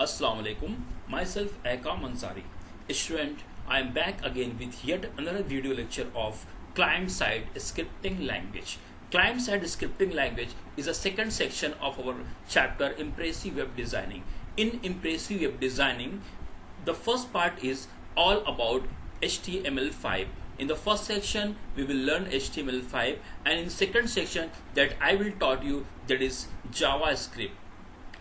Assalamu alaikum. Myself Aykam Ansari. Student, I am back again with yet another video lecture of client-side scripting language. Client-side scripting language is a second section of our chapter Impressive Web Designing. In Impressive Web Designing, the first part is all about HTML5. In the first section, we will learn HTML5, and in second section that I will taught you, that is JavaScript,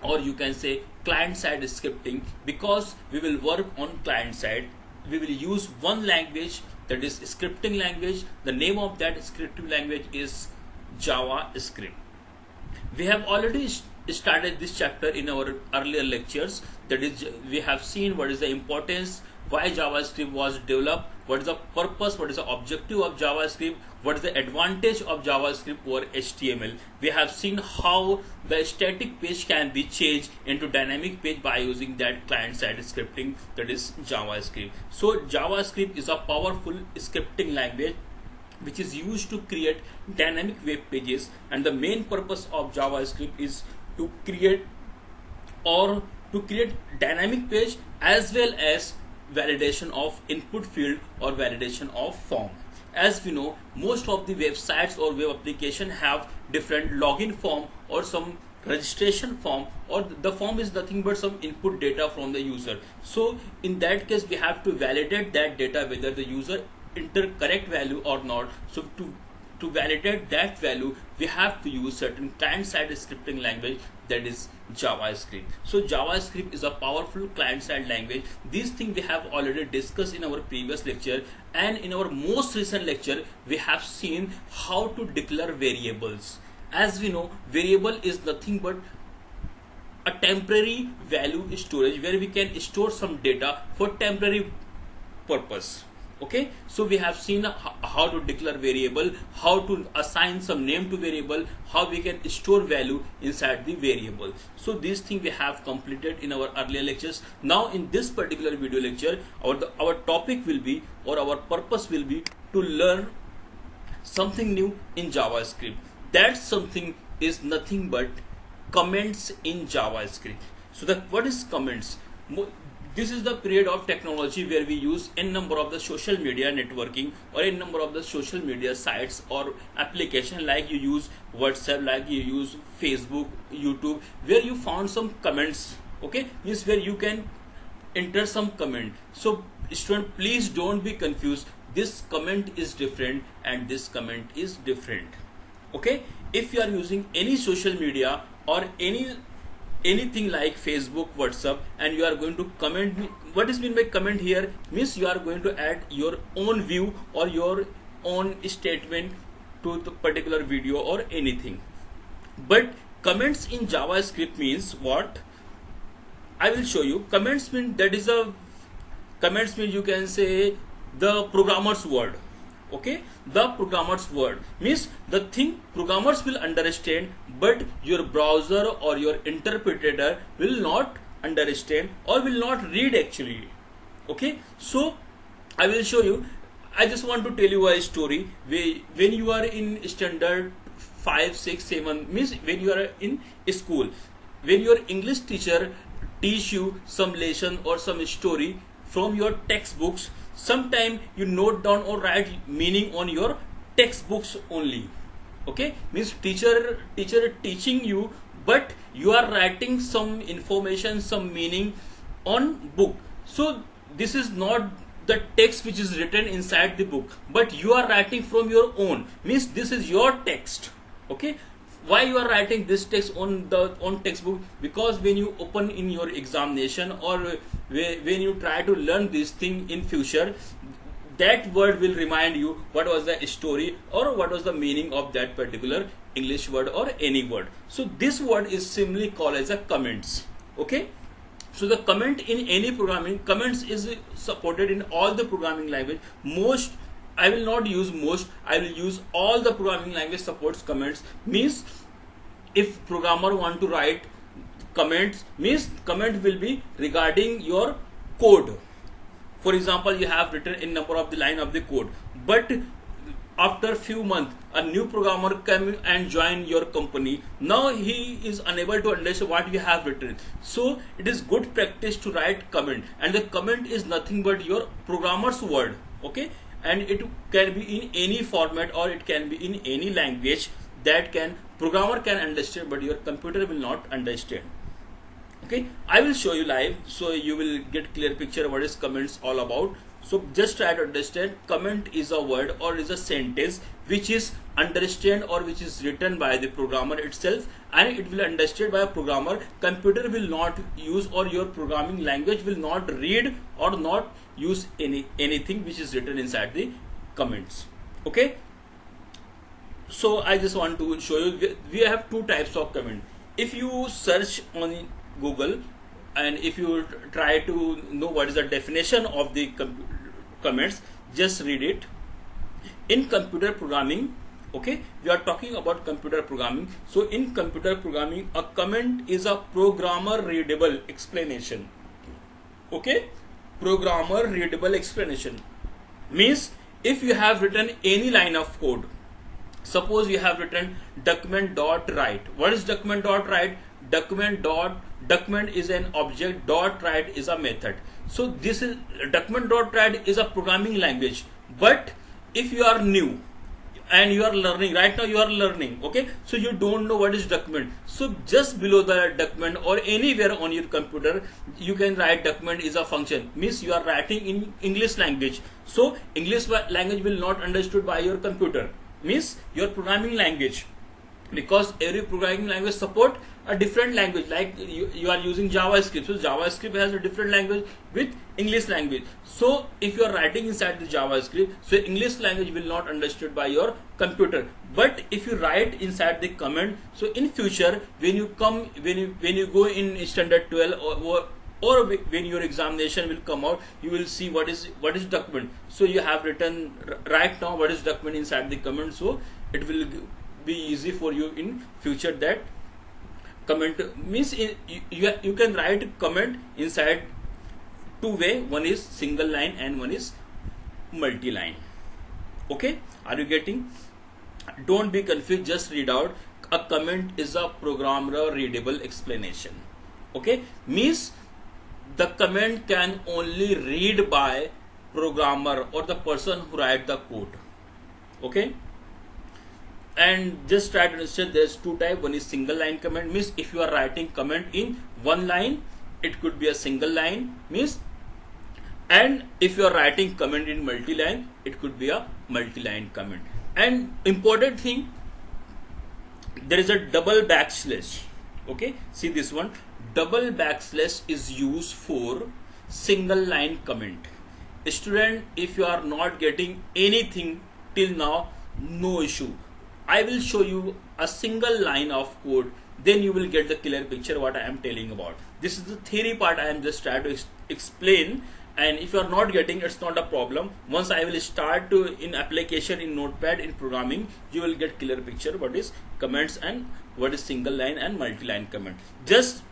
or you can say client-side scripting, because we will work on client side. We will use one language, that is scripting language. The name of that scripting language is JavaScript. We have already started this chapter in our earlier lectures. That is, we have seen what is the importance, why JavaScript was developed, what is the purpose, what is the objective of JavaScript, what is the advantage of JavaScript over HTML. We have seen how the static page can be changed into dynamic page by using that client-side scripting, that is JavaScript. So JavaScript is a powerful scripting language which is used to create dynamic web pages, and the main purpose of JavaScript is to create dynamic page as well as validation of input field or validation of form. As we know, most of the websites or web application have different login form or some registration form, or the form is nothing but some input data from the user. So in that case, we have to validate that data whether the user enter correct value or not. So to validate that value, we have to use certain client-side scripting language, that is JavaScript. So JavaScript is a powerful client-side language. These things we have already discussed in our previous lecture, and in our most recent lecture we have seen how to declare variables. As we know, variable is nothing but a temporary value storage where we can store some data for temporary purpose. Okay, so we have seen how to declare variable, how to assign some name to variable, how we can store value inside the variable. So these things we have completed in our earlier lectures. Now in this particular video lecture, our topic will be, or our purpose will be, to learn something new in JavaScript. That something is nothing but comments in JavaScript. So what is comments? This is the period of technology where we use n number of the social media networking or n number of the social media sites or application, like you use WhatsApp, like you use Facebook, YouTube, where you found some comments. Okay, means where you can enter some comment. So student, please don't be confused. This comment is different and this comment is different. Okay, if you are using any social media or anything like Facebook, WhatsApp, and you are going to comment, what is mean by comment here? Means you are going to add your own view or your own statement to the particular video or anything. But comments in JavaScript means what? I will show you. Comments mean, comments means you can say the programmer's word. Okay, the programmer's word means the thing programmers will understand, but your browser or your interpreter will not understand or will not read actually. Okay, so I will show you. I just want to tell you a story. When you are in standard 5, 6, 7, means when you are in school, when your English teacher teach you some lesson or some story from your textbooks, sometime you note down or write meaning on your textbooks only. Okay, means teacher teaching you, but you are writing some information, some meaning on book. So this is not the text which is written inside the book, but you are writing from your own, means this is your text. Okay, why you are writing this text on textbook? Because when you open in your examination or when you try to learn this thing in future, that word will remind you what was the story or what was the meaning of that particular English word or any word. So this word is simply called as a comments. Okay, so the comment in any programming, comments is supported in all the programming language. Most, I will not use most, I will use all the programming language supports comments. Means if programmer want to write comments, means comment will be regarding your code. For example, you have written in number of the line of the code, but after few months a new programmer come and join your company. Now he is unable to understand what you have written. So it is good practice to write comment, and the comment is nothing but your programmer's word. Okay, and it can be in any format or it can be in any language that can programmer can understand but your computer will not understand. Okay, I will show you live so you will get clear picture what is comments all about. So just try to understand, comment is a word or is a sentence which is understand or which is written by the programmer itself, and it will understood by a programmer. Computer will not use, or your programming language will not read or not use anything which is written inside the comments. Okay, so I just want to show you we have two types of comment. If you search on Google and if you try to know what is the definition of the comments, just read it. In computer programming, okay, we are talking about computer programming. So in computer programming, a comment is a programmer readable explanation. Okay, programmer readable explanation means if you have written any line of code, suppose you have written document.write. What is document.write? Document is an object, .write is a method. So this is document.write is a programming language. But if you are new and you are learning, right now you are learning, okay, so you don't know what is document. So just below the document or anywhere on your computer, you can write document is a function. Means you are writing in English language. So English language will not understood by your computer. Means your programming language, because every programming language support a different language. Like you are using JavaScript, so JavaScript has a different language with English language. So if you are writing inside the JavaScript, so English language will not understood by your computer. But if you write inside the comment, so in future when you come, when you go in standard 12 or when your examination will come out, you will see what is document. So you have written right now what is document inside the comment, so it will be easy for you in future. That comment means you can write comment inside two way, one is single line and one is multi-line. Okay, are you getting? Don't be confused, just read out. A comment is a programmer readable explanation. Okay, means the comment can only read by programmer or the person who write the code. Okay, and just try to understand there's two types. One is single line comment, means if you are writing comment in one line, it could be a single line means, and if you are writing comment in multi-line, it could be a multi-line comment. And important thing, there is a double backslash. Okay, see this one, double backslash is used for single line comment. Student, if you are not getting anything till now, no issue, I will show you a single line of code, then you will get the clear picture what I am telling about. This is the theory part I am just trying to explain, and if you are not getting, it's not a problem. Once I will start to in application in Notepad in programming, you will get clear picture what is comments and what is single line and multi-line comment. Just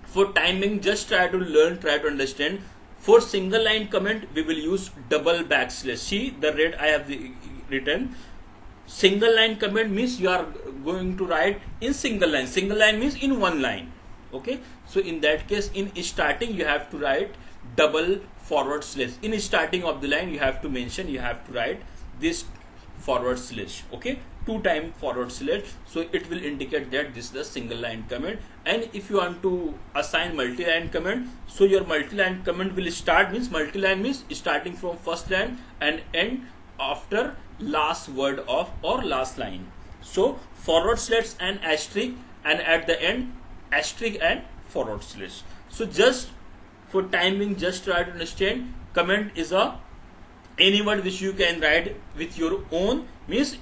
for timing, just try to learn, try to understand. For single line comment, we will use double backslash. See the red I have written. Single line comment means you are going to write in single line. Single line means in one line. Okay, so in that case, in starting you have to write double forward slash. In starting of the line you have to mention, you have to write this forward slash. Okay, 2 times forward slash, so it will indicate that this is the single line comment. And if you want to assign multi-line comment, so your multi-line comment will start, means multi-line means starting from first line and end after last word of or last line. So forward slash and asterisk, and at the end asterisk and forward slash. So just for timing, just try to understand, comment is a any word which you can write with your own, means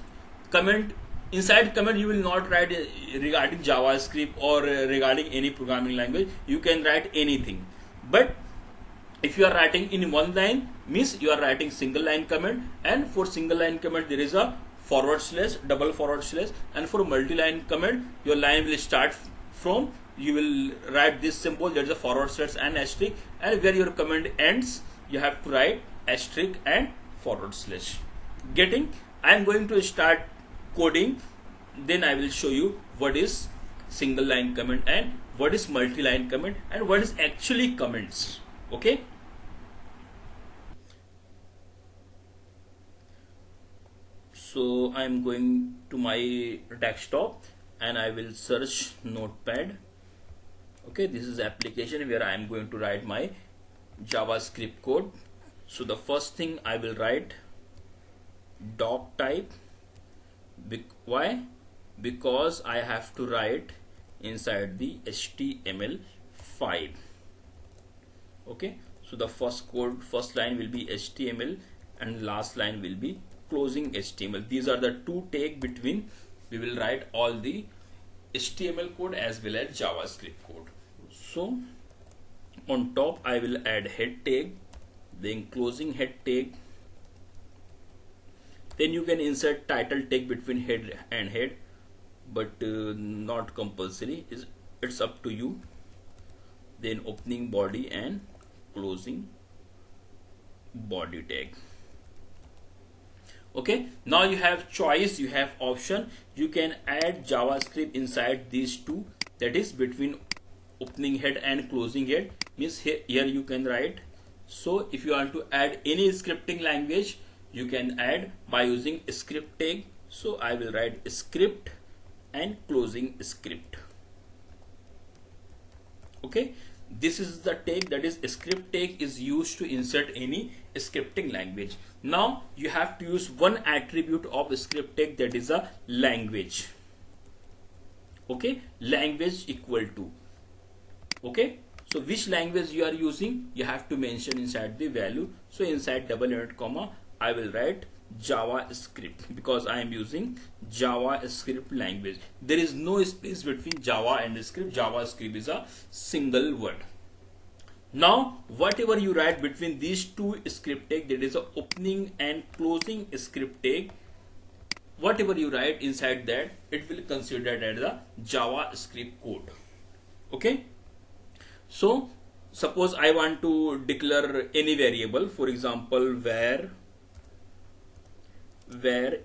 comment, inside comment you will not write regarding JavaScript or regarding any programming language, you can write anything. But if you are writing in one line, means you are writing single line comment, and for single line comment there is a forward slash, double forward slash, and for multi-line comment your line will start from, you will write this symbol, there is a forward slash and asterisk, and where your comment ends you have to write asterisk and forward slash. Getting? I am going to start coding, then I will show you what is single line comment and what is multi-line comment and what is actually comments. Okay. So I am going to my desktop and I will search Notepad. Okay, this is the application where I am going to write my JavaScript code. So the first thing I will write doc type. Why? Because I have to write inside the HTML5. Okay, so the first line will be HTML and last line will be closing HTML. These are the two tags between we will write all the HTML code as well as JavaScript code. So on top I will add head tag, then closing head tag, then you can insert title tag between head and head, but not compulsory, it's up to you. Then opening body and closing body tag. Okay, now you have choice, you have option, you can add JavaScript inside these two, that is between opening head and closing head, means here you can write. So if you want to add any scripting language, you can add by using script tag. So I will write script and closing script. Okay, this is the tag, that is script tag is used to insert any scripting language. Now you have to use one attribute of script tag, that is a language. Okay, language equal to. Okay, so which language you are using, you have to mention inside the value. So inside double inverted comma I will write JavaScript because I am using JavaScript language. There is no space between Java and script. JavaScript is a single word. Now whatever you write between these two script tag, that is a opening and closing script tag, whatever you write inside that, it will consider as a JavaScript code. Okay, so suppose I want to declare any variable, for example where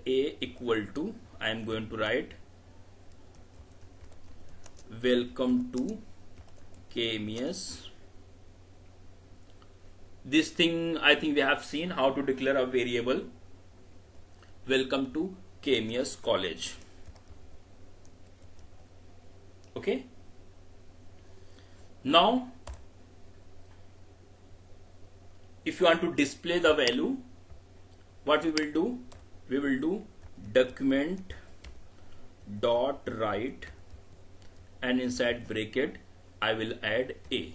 a equal to, I am going to write welcome to KMS. This thing I think we have seen how to declare a variable welcome to KMS college. Okay, now if you want to display the value, what we will do, we will do document dot write and inside bracket I will add a.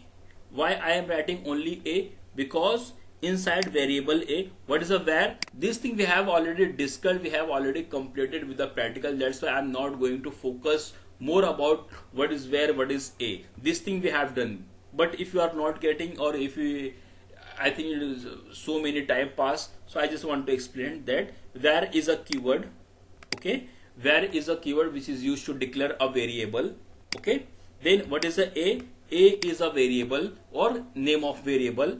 Why I am writing only a? Because inside variable a, what is a var? This thing we have already discussed, we have already completed with the practical. That's why I am not going to focus more about what is var, what is a. This thing we have done. But if you are not getting, or if you, I think it is so many time pass, so I just want to explain that var is a keyword. Okay, var is a keyword which is used to declare a variable. Okay, then what is a? A is a variable or name of variable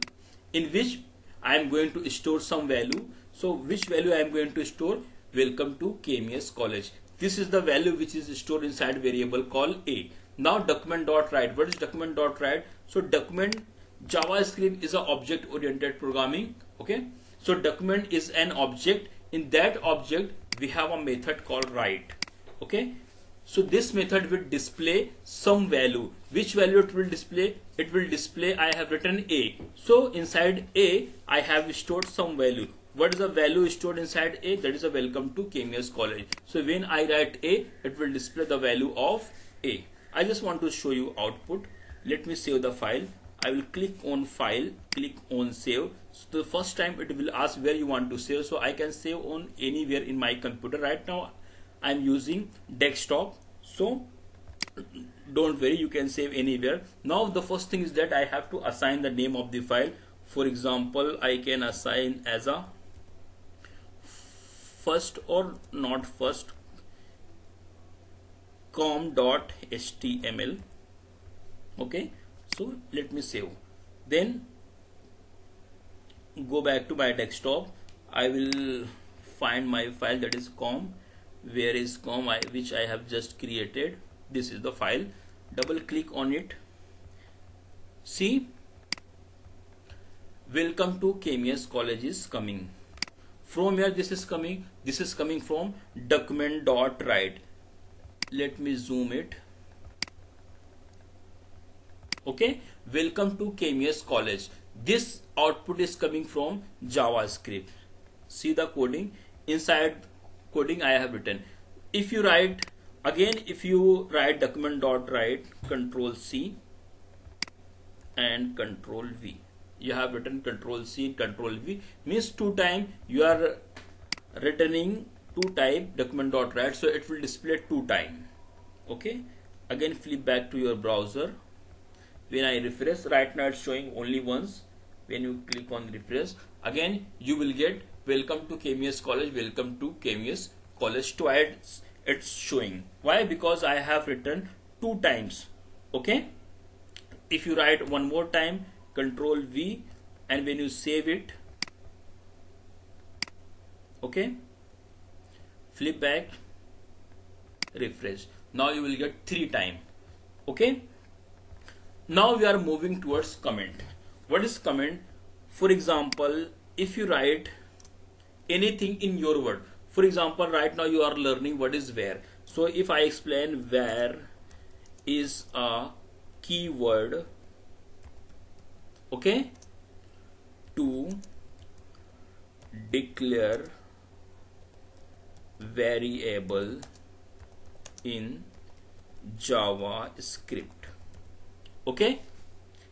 in which I am going to store some value. So which value I am going to store? Welcome to KMS college. This is the value which is stored inside variable called a. Now document dot write. What is document dot write? So document, JavaScript is a object oriented programming. Okay, so document is an object. In that object we have a method called write. Okay, so this method will display some value. Which value it will display? It will display I have written a. So inside a I have stored some value. What is the value stored inside a? That is a welcome to KMS college. So when I write a, it will display the value of a. I just want to show you output. Let me save the file. I will click on file, click on save. So the first time it will ask where you want to save. So I can save on anywhere in my computer. Right now I am using desktop. So don't worry, you can save anywhere. Now the first thing is that I have to assign the name of the file. For example, I can assign as a first or not first com.html. Okay, so let me save. Then go back to my desktop. I will find my file, that is com. Where is com, which I have just created. This is the file. Double click on it. See, welcome to KMS College is coming. From where this is coming? This is coming from document.write. Let me zoom it. Okay, welcome to KMS College. This output is coming from JavaScript. See the coding. Inside coding I have written. If you write again, if you write document.write, Control C and Control V. You have written Control C, Control V, means 2 times you are returning 2 type document.write, so it will display 2 times. Okay, again flip back to your browser. When I refresh, right now it's showing only once. When you click on refresh, again you will get welcome to KMS College, welcome to KMS College. Twice it's showing. Why? Because I have written 2 times. Okay, if you write one more time, Control V, and when you save it, okay, flip back, refresh. Now you will get 3 times. Okay, now we are moving towards comment. What is comment? For example, if you write anything in your word, for example, right now you are learning what is where. So if I explain where is a keyword, okay, to declare variable in JavaScript. Okay,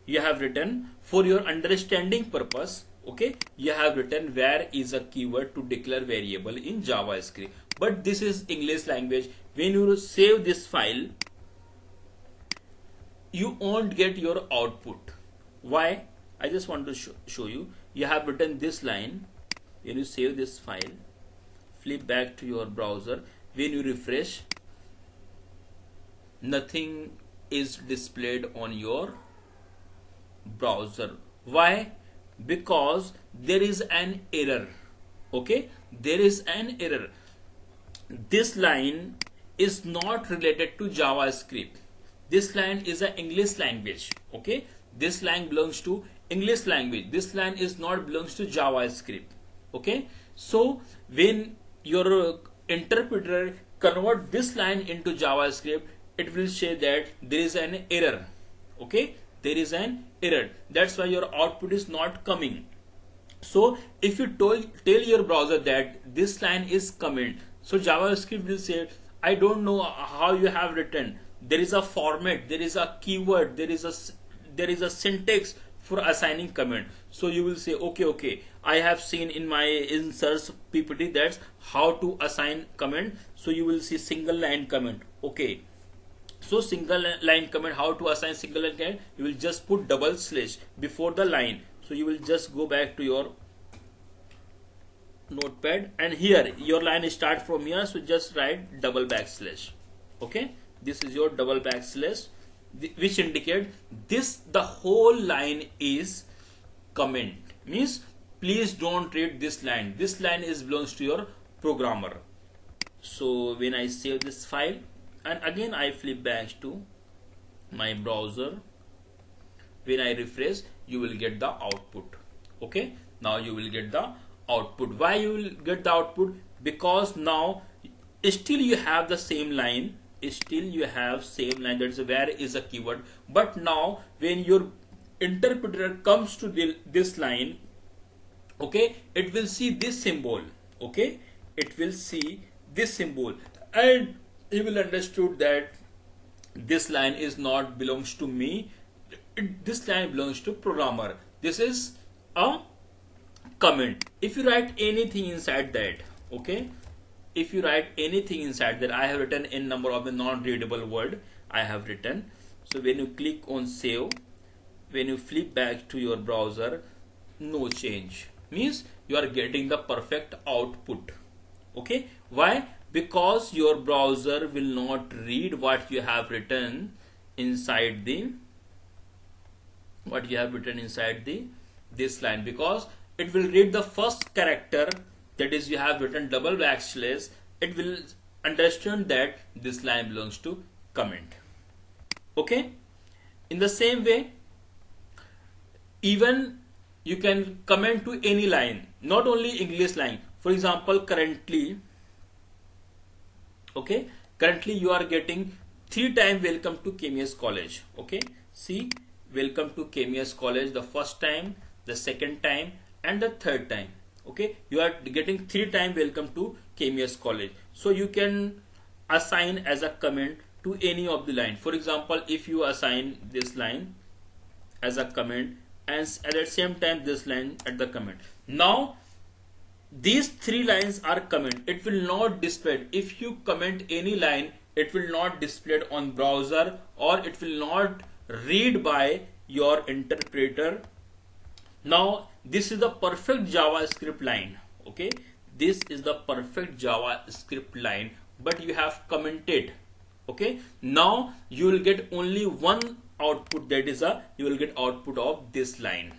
you have written, for your understanding purpose, okay, you have written where is a keyword to declare variable in JavaScript. But this is English language. When you save this file, you won't get your output. Why? I just want to show you. You have written this line. When you save this file, flip back to your browser. When you refresh, nothing is displayed on your browser. Why? Because there is an error. Okay, there is an error. This line is not related to JavaScript. This line is an English language. Okay, this line belongs to English language. This line is not belongs to JavaScript. Okay, so when your interpreter convert this line into JavaScript, it will say that there is an error. Okay, there is an error. That's why your output is not coming. So if you tell your browser that this line is comment, so JavaScript will say, I don't know how you have written. There is a format, there is a keyword, there is a syntax for assigning comment. So you will say, okay, I have seen in my inserts PPT that's how to assign comment. So you will see single line comment. Okay, so single line comment, how to assign single line comment? You will just put double slash before the line. So you will just go back to your notepad, and here your line start from here, so just write double backslash. Okay, this is your double backslash, which indicate this, the whole line is comment, means please don't read this line. This line is belongs to your programmer. So when I save this file, and again I flip back to my browser, when I refresh, you will get the output. Okay, now you will get the output. Why you will get the output? Because now still you have the same line, that is where is a keyword, but now when your interpreter comes to this line, okay, it will see this symbol. Okay, it will see this symbol, and you will understood that this line is not belongs to me. This line belongs to programmer. This is a comment. If you write anything inside that, okay, if you write anything inside that, I have written n number of the non-readable word I have written. So when you click on save, when you flip back to your browser, no change, means you are getting the perfect output. Okay, why? Because your browser will not read what you have written inside this line, because it will read the first character that is you have written double backslash, it will understand that this line belongs to comment. Okay, in the same way, even you can comment to any line, not only English line. For example, currently, okay, currently you are getting 3 times welcome to KMS College. Okay, see, welcome to KMS College, the first time, the second time, and the third time. Okay, you are getting 3 times welcome to KMS College. So you can assign as a comment to any of the line. For example, if you assign this line as a comment and at the same time this line at the comment, now these 3 lines are comment. It will not display. If you comment any line, it will not display on browser, or it will not read by your interpreter. Now this is the perfect JavaScript line. Okay, this is the perfect JavaScript line, but you have commented. Okay, now you will get only one output, that is you will get output of this line.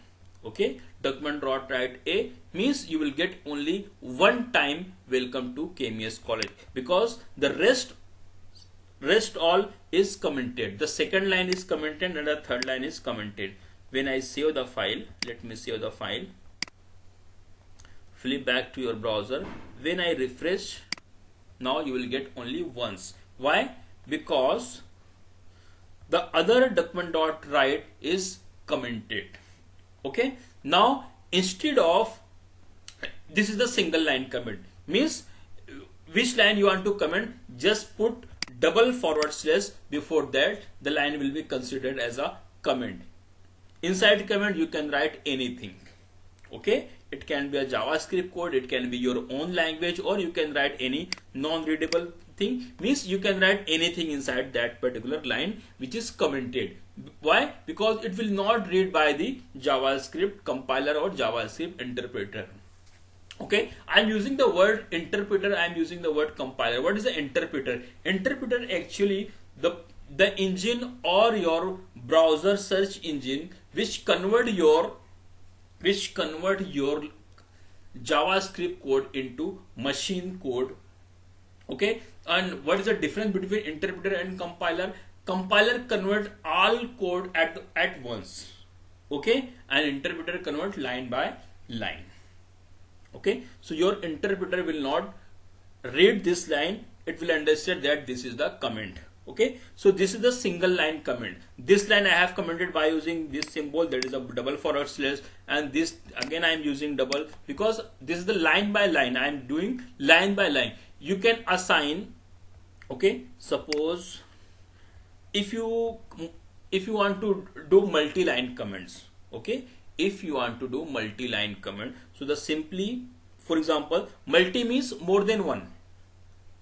Okay, document.write a means you will get only one time welcome to KMS College, because the rest all is commented. The second line is commented and the third line is commented. When I save the file, let me save the file, flip back to your browser. When I refresh, now you will get only once. Why? Because the other document.write is commented. Okay, now instead of, this is the single line comment, means which line you want to comment, just put double forward slash before that, the line will be considered as a comment. Inside comment you can write anything. Okay, it can be a JavaScript code, it can be your own language, or you can write any non-readable thing, means you can write anything inside that particular line which is commented. Why? Because it will not read by the JavaScript compiler or JavaScript interpreter. Okay, I am using the word interpreter, I am using the word compiler. What is the interpreter? Interpreter actually the engine or your browser search engine which convert your JavaScript code into machine code. Okay, and what is the difference between interpreter and compiler? Compiler convert all code at once. Okay, and interpreter convert line by line. Okay, so your interpreter will not read this line, it will understand that this is the comment. Okay, so this is the single line comment. This line I have commented by using this symbol, that is a double forward slash, and this again I am using double, because this is the line by line. I am doing line by line. You can assign. Okay, suppose if you want to do multi-line comments. Okay, if you want to do multi-line comment, so the simply, for example, multi means more than one.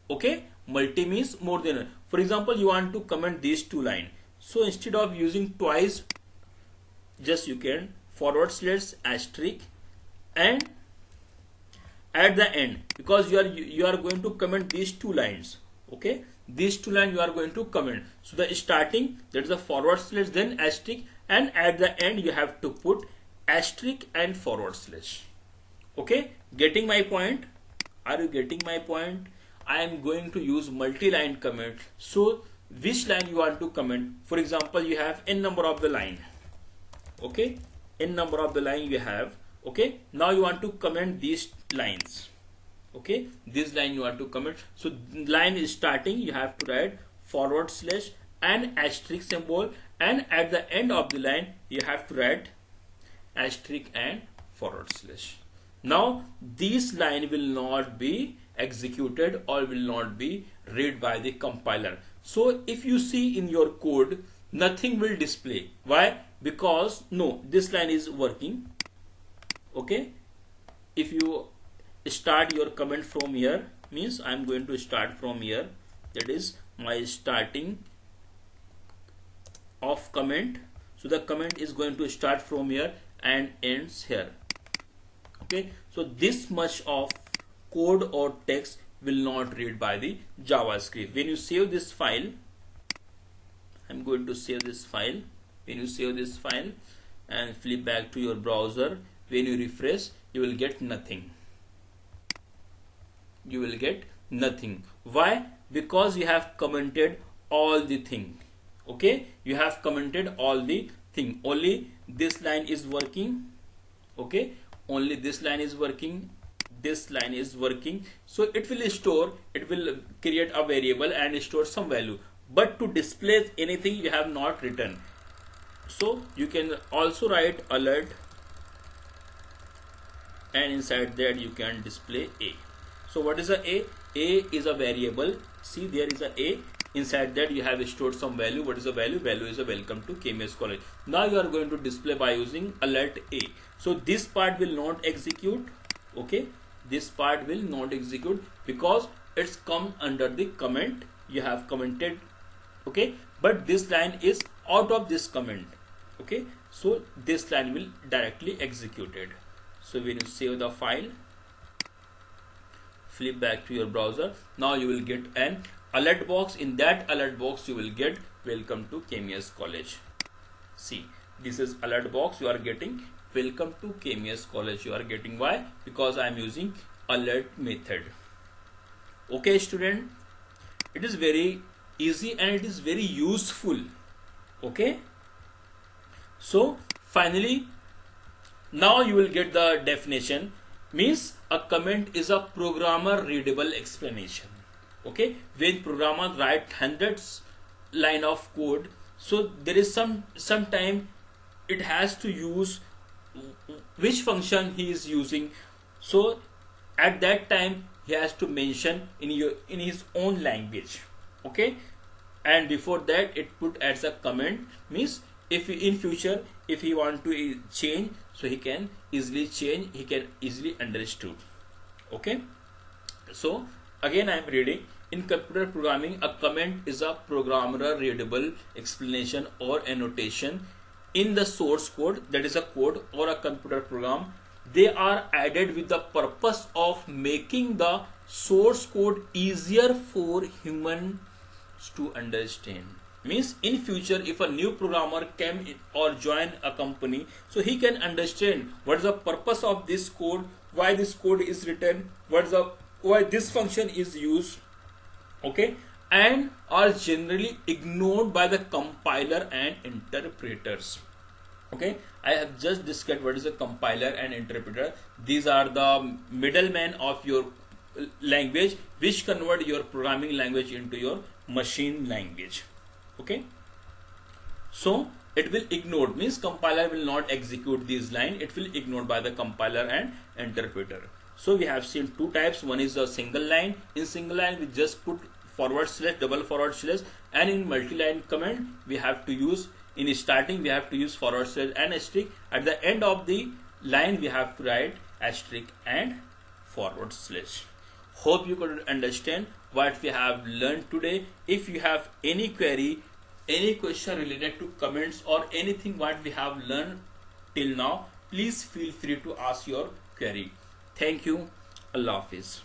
Okay, multi means more than one. For example, you want to comment these 2 lines, so instead of using twice, just you can forward slash asterisk and at the end, because you are going to comment these 2 lines. Okay, these 2 lines you are going to comment. So the starting, that is the forward slash, then asterisk, and at the end you have to put asterisk and forward slash. Okay, getting my point? Are you getting my point? I am going to use multi-line comment. So which line you want to comment? For example, you have n number of the line. Okay, n number of the line you have. Okay, now you want to comment these lines. Okay, this line you want to comment. So line is starting, you have to write forward slash and asterisk symbol, and at the end of the line you have to write asterisk and forward slash. Now this line will not be executed or will not be read by the compiler. So if you see in your code, nothing will display. Why? Because no, this line is working. Okay, if you start your comment from here, means I am going to start from here, that is my starting of comment. So the comment is going to start from here and ends here. Okay, so this much of code or text will not read by the JavaScript. When you save this file, I'm going to save this file. When you save this file and flip back to your browser, when you refresh, you will get nothing. you will get nothing. Why? Because you have commented all the thing. Okay, you have commented all the thing. Only this line is working. Okay, only this line is working, this line is working. So it will store, it will create a variable and store some value, but to display anything you have not written. So you can also write alert, and inside that you can display a. So what is a a? A is a variable. See, there is a a. Inside that you have stored some value. What is the value? Value is a welcome to KMS College. Now you are going to display by using alert a. So this part will not execute. Okay, this part will not execute because it's come under the comment. You have commented. Okay, but this line is out of this comment. Okay, so this line will directly executed. So when you save the file, flip back to your browser, now you will get an alert box. In that alert box you will get welcome to KMS College. See, this is alert box. You are getting welcome to KMS College. You are getting why? Because I am using alert method. Okay student, it is very easy and it is very useful. Okay, so finally now you will get the definition. Means a comment is a programmer readable explanation. Okay, when programmer write hundreds line of code, so there is some time it has to use which function he is using. So at that time he has to mention in his own language. Okay, and before that it put as a comment. Means if in future if he want to change, so he can easily change, he can easily understood. Okay, so again I am reading. In computer programming, a comment is a programmer readable explanation or annotation in the source code, that is a code or a computer program. They are added with the purpose of making the source code easier for humans to understand. Means in future if a new programmer came in or join a company, so he can understand what is the purpose of this code, why this code is written, why this function is used. Okay, and are generally ignored by the compiler and interpreters. Okay, I have just discussed what is a compiler and interpreter. These are the middlemen of your language which convert your programming language into your machine language. Okay, so it will ignore, means compiler will not execute these line, it will ignored by the compiler and interpreter. So we have seen two types. One is a single line. In single line we just put forward slash, double forward slash, and in multi-line command we have to use, in starting we have to use forward slash and asterisk. At the end of the line we have to write asterisk and forward slash. Hope you could understand what we have learned today. If you have any query, any question related to comments or anything what we have learned till now, please feel free to ask your query. Thank you. Allah Hafiz.